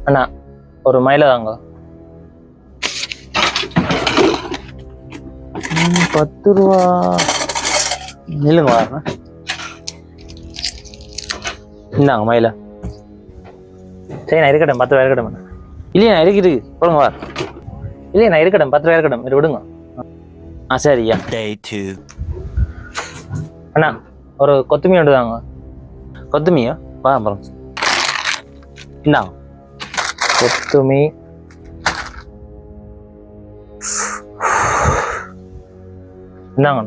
அண்ணா ஒரு மயில தாங்க. 10 ரூபா நில்லுங்க வாங்க. இந்தாங்க மயில. சரி நான் இருக்கட்டும், 10 ரூபா இருக்கட்டும். இல்லையா நான் இருக்குது போடுங்க வா. இல்லையா நான் இருக்கட்டும், 10 ரூபா இருக்கட்டும், இது விடுங்க. சரியா. அண்ணா ஒரு கொத்துமீன் ஒன்று தாங்க. கொத்துமியா வா அப்புறம் இந்தாங்க கொத்துமி. இந்தாங்க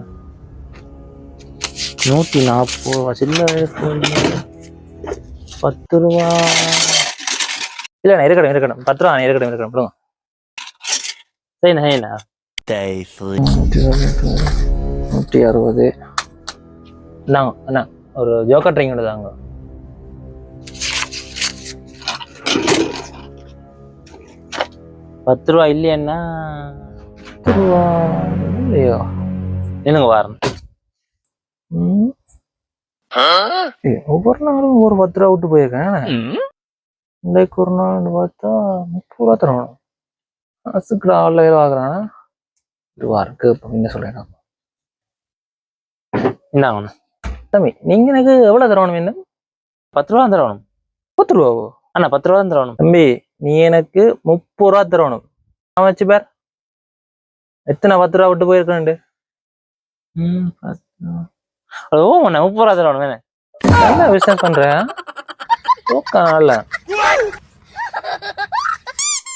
140 ரூபா சில்லறை. 10 ரூபா இல்லைண்ணா இருக்கட்டும் 10 ரூபா இருக்கட்டும் விடுங்க. சரிண்ணா சரிண்ணா. 160. இந்தாங்க அண்ணா ஒரு ஜோக்கர் ட்ரிங்க் ஒன்று தாங்க. ₹10 இல்லையா? 10 ரூபா இல்லையோ? என்னங்க வாரம் ஒவ்வொரு நாளும் ஒரு 10 ரூபா விட்டு போயிருக்கேன். இன்றைக்கு ஒரு நாள் பார்த்தா 30 ரூபா தரணும். காசுக்கு ஆன்லைன் ஆகுறானா இதுவா இருக்கு. இப்போ என்ன சொல்றேன் இந்தாங்கண்ணா. தம்பி நீங்க எனக்கு எவ்வளவு தரணும்? என்ன 10 ரூபா தரணும்? 10 ரூபாவோ? அண்ணா 10 ரூபா தரணும். தம்பி நீ எனக்கு 30 ரூபா தரணும். வச்சு பேர் எத்தனை 10 ரூபா விட்டு போயிருக்கேன். ஓ அண்ணா 30 ரூபா தரணும். என்ன பிசினஸ் பண்றேன்?